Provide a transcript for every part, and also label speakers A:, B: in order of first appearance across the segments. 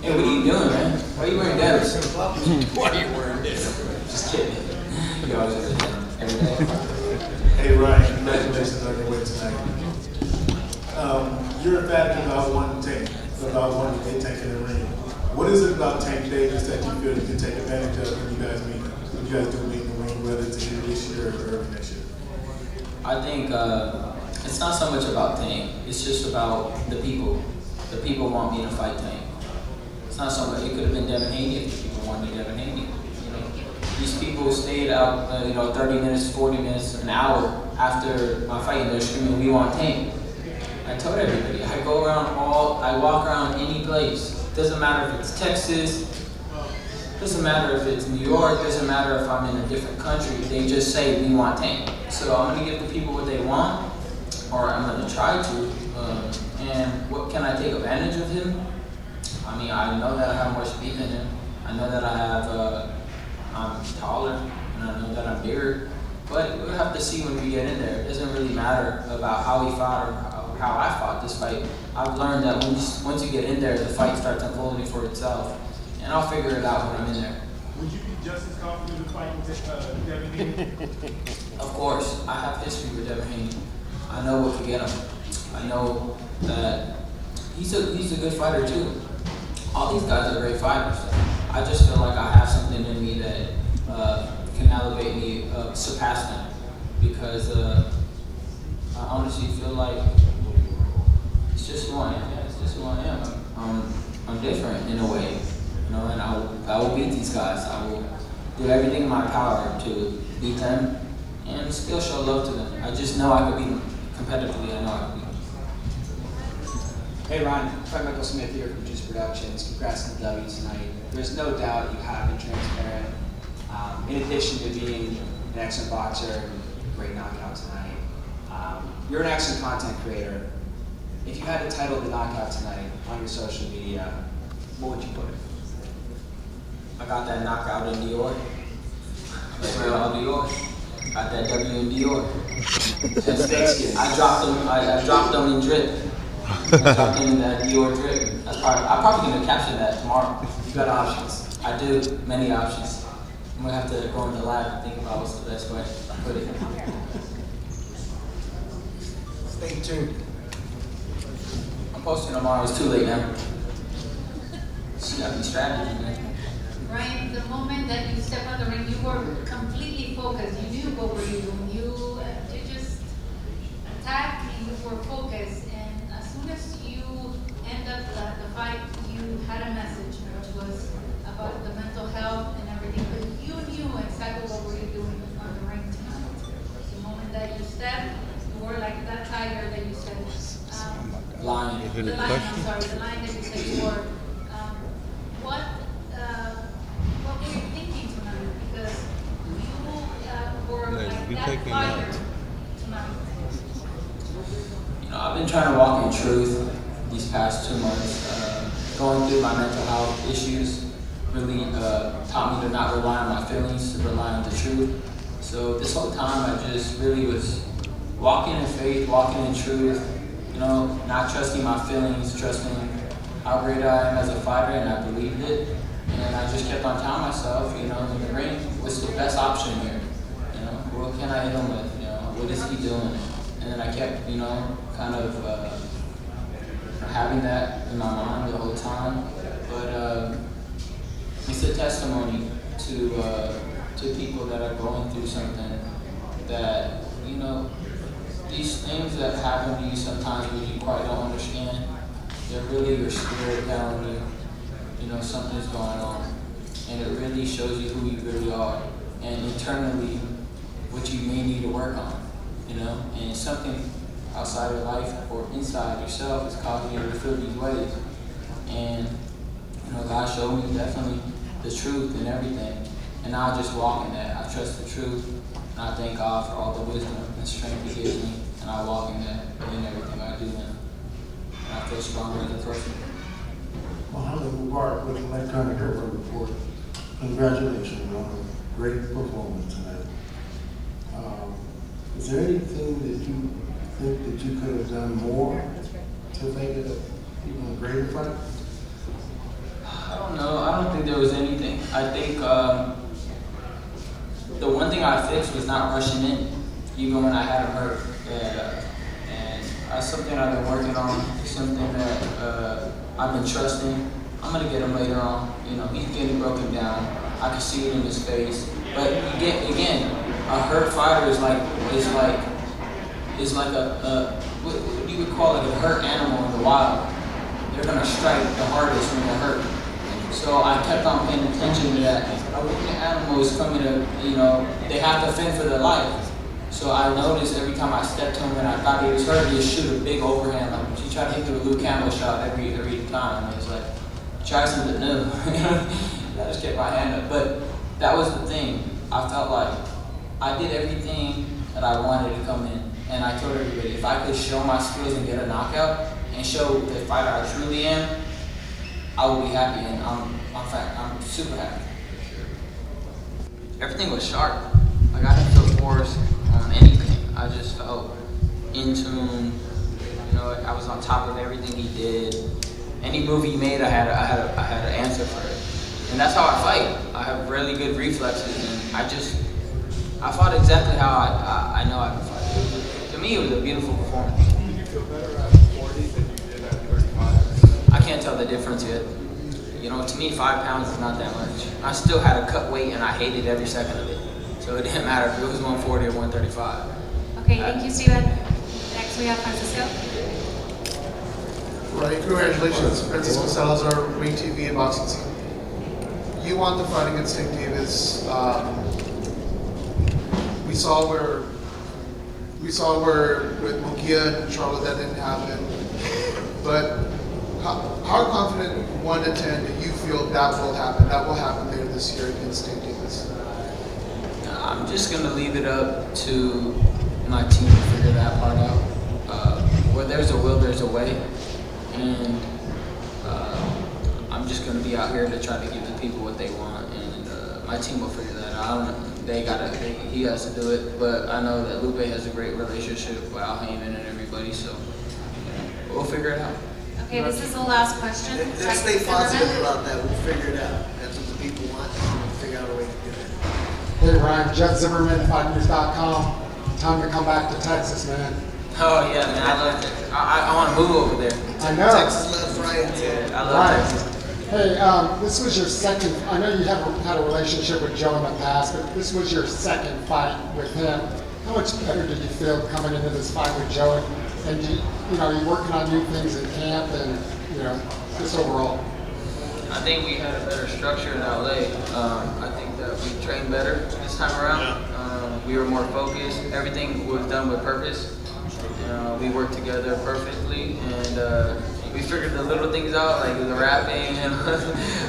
A: Hey, what are you doing, man? Why are you wearing Devs?
B: Why are you wearing this?
A: Just kidding. You always wear that every day.
C: Hey Ryan, congratulations on your win tonight. You're emphatic about wanting Tank, about wanting to get Tank in the ring. What is it about Tank Davis that you feel you can take advantage of when you guys meet? When you guys do meet in the ring, whether it's either this year or early next year?
A: I think it's not so much about Tank. It's just about the people. The people want me to fight Tank. It's not so much. It could have been Devin Haney if the people wanted Devin Haney. You know, these people stayed out, 30 minutes, 40 minutes, an hour after my fight, and they're screaming, "We want Tank." I told everybody. I walk around any place. Doesn't matter if it's Texas. Doesn't matter if it's New York. Doesn't matter if I'm in a different country. They just say, "We want Tank." So I'm gonna give the people what they want, or I'm gonna try to. And what can I take advantage of him? I mean, I know that I have more speed than him. I know that I'm taller, and I know that I'm bigger. But we'll have to see when we get in there. It doesn't really matter about how he fought or how I fought this fight. I've learned that once you get in there, the fight starts unfolding for itself. And I'll figure it out when I'm in there.
D: Would you be just as confident in fighting Devin Haney?
A: Of course, I have history with Devin Haney. I know what could get him. I know that he's a good fighter too. All these guys are great fighters. I just feel like I have something in me that can elevate me, surpass them, because I honestly feel like it's just who I am. Yeah, it's just who I am. I'm different in a way, and I will beat these guys. I will do everything in my power to beat them and still show love to them. I just know I could beat them competitively. I know I could beat them.
E: Hey Ron, Frank Michael Smith here from Juice Productions. Congrats on the W tonight. There's no doubt you have been transparent. In addition to being an excellent boxer and great knockout tonight, you're an excellent content creator. If you had to title the knockout tonight on your social media, what would you put it?
A: I got that knockout in Dior. That's real all Dior. Got that W in Dior. I dropped them in drip. I dropped them in that Dior drip. I'm probably gonna capture that tomorrow. You got options. I do many options. I'm gonna have to go in the lab and think about what's the best way to put it.
B: Stay tuned.
A: I'm posting tomorrow. It's too late now. She got me strategy, man.
F: Ryan, the moment that you step on the ring, you were completely focused. You knew what were you doing. You just attacked and you were focused. And as soon as you end up the fight, you had a message, which was about the mental health and everything. But you knew exactly what were you doing on the ring tonight. The moment that you stepped, you were like that tiger that you said.
A: Lion.
F: The lion, I'm sorry, the lion that you said you were. What were you thinking tonight? Because you were like that fighter tonight.
A: I've been trying to walk in truth these past 2 months. Going through my mental health issues really taught me to not rely on my feelings, to rely on the truth. So this whole time I just really was walking in faith, walking in truth, not trusting my feelings, trusting how great I am as a fighter, and I believed it. And I just kept on telling myself, in the ring, what's the best option here? What can I hit him with? What is he doing? And then I kept, kind of having that in my mind the whole time. But it's a testimony to people that are going through something that, these things that happen to you sometimes when you quite don't understand, they're really your spirit telling you, something's going on. And it really shows you who you really are. And internally, what you may need to work on, and something outside of life or inside yourself is causing you to feel these ways. And, God showed me definitely the truth and everything. And now I just walk in that. I trust the truth. And I thank God for all the wisdom and strength He gives me. And I walk in that in everything I do now. And I feel stronger as a person.
G: Mohammed Mubarak with Electronic Herald Report. Congratulations on a great performance tonight. Is there anything that you think that you could have done more to make it even a greater fight?
A: I think the one thing I fixed was not rushing in, even when I had him hurt. And that's something I've been working on, something that I've been trusting. I'm gonna get him later on. You know, he's getting broken down. I can see it in his face. But again, a hurt fighter is like a what you would call it, a hurt animal in the wild. They're gonna strike the hardest when they're hurt. So I kept on paying attention to that. A weak animal is coming to, you know, they have to fend for their life. So I noticed every time I stepped to him and I thought he was hurt, he'd shoot a big overhand. Like he tried to hit the Luke Campbell shot every time. And it's like, try something new. I just kept my hand up. But that was the thing. I felt like I did everything that I wanted to come in. And I told everybody, if I could show my skills and get a knockout and show the fighter I truly am, I would be happy. And I'm super happy. Everything was sharp. Like I didn't feel forced on anything. I just felt in tune. You know, I was on top of everything he did. Any move he made, I had an answer for it. And that's how I fight. I have really good reflexes, and I fought exactly how I know I can fight. To me, it was a beautiful performance.
D: Did you feel better at 40 than you did at 35?
A: I can't tell the difference yet. You know, to me, 5 pounds is not that much. I still had to cut weight, and I hated every second of it. So it didn't matter if it was 140 or 135.
H: Okay, thank you, Steven. Next, we have Francisco.
B: Right, congratulations, Francisco Salazar, Ring TV and Boxing Team. You won the fight against Nick Davis. We saw where with Munguia and Charlotte that didn't happen. But how confident, 1 to 10, do you feel that will happen? That will happen later this year against Nick Davis.
A: I'm just gonna leave it up to my team to figure that part out. Where there's a will, there's a way. And I'm just going to be out here to try to give the people what they want, and my team will figure that out. He has to do it, but I know that Lupe has a great relationship with Al Heyman and everybody, so we'll figure it out.
H: Okay, this is the last question.
I: Let's stay positive about that. We'll figure it out. That's what the people want. We'll figure out a way to do it.
J: Hey Ryan, Jeff Zimmerman, FightNews.com. Time to come back to Texas, man.
A: Oh yeah, man, I love Texas. I want to move over there.
J: I know.
I: Texas loves Ryan too.
A: Yeah, I love Texas.
J: Hey, this was your second, I know you haven't had a relationship with Joe in the past, but this was your second fight with him. How much better did you feel coming into this fight with Joe? And you're working on new things in camp and, just overall?
A: I think we had a better structure in LA. I think that we trained better this time around. We were more focused. Everything was done with purpose. We worked together perfectly, and we figured the little things out, like the rapping, and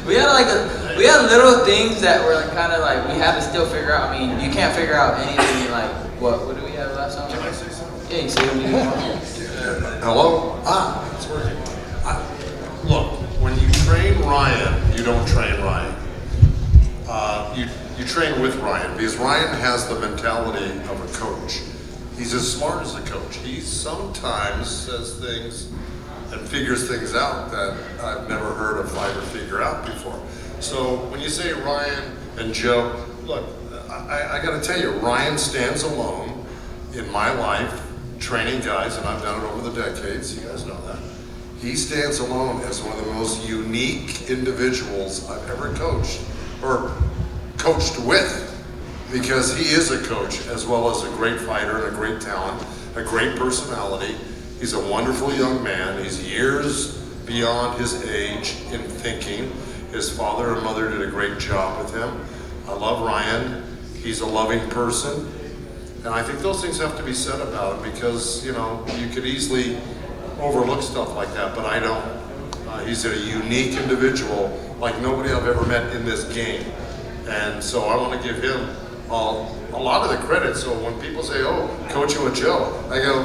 A: we had little things that were kind of like we had to still figure out. I mean, you can't figure out anything like what did we have last time?
C: Can I say something?
A: Yeah, you say what you want.
K: Hello? It's working. Look, when you train Ryan, you don't train Ryan. You train with Ryan, because Ryan has the mentality of a coach. He's as smart as a coach. He sometimes says things and figures things out that I've never heard a fighter figure out before. So when you say Ryan and Joe, look, I got to tell you, Ryan stands alone in my life, training guys, and I've done it over the decades, you guys know that. He stands alone as one of the most unique individuals I've ever coached, or coached with, because he is a coach as well as a great fighter and a great talent, a great personality. He's a wonderful young man. He's years beyond his age in thinking. His father and mother did a great job with him. I love Ryan. He's a loving person. And I think those things have to be said about him, because, you could easily overlook stuff like that, but I don't. He's a unique individual like nobody I've ever met in this game. And so I want to give him a lot of the credit. So when people say, oh, coaching with Joe, I go,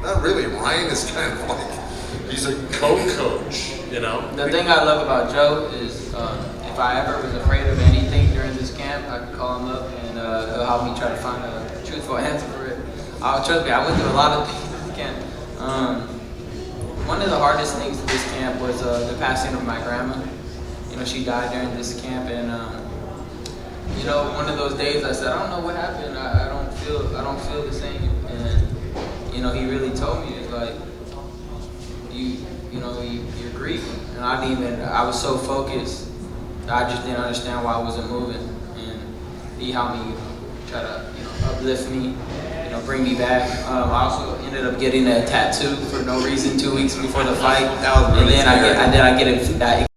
K: not really. Ryan is kind of like, he's a co-coach,
A: The thing I love about Joe is if I ever was afraid of anything during this camp, I could call him up and he'll help me try to find a truthful answer for it. Trust me, I went through a lot of things in this camp. One of the hardest things to this camp was the passing of my grandma. you know, she died during this camp, and you know, one of those days I said, I don't know what happened. I don't feel the same. And you know, he really told me, it's like, you're grieving. And I was so focused, I just didn't understand why I wasn't moving. And he helped me, try to, uplift me, bring me back. I also ended up getting a tattoo for no reason 2 weeks before the fight.
K: That was really
A: and then I get it.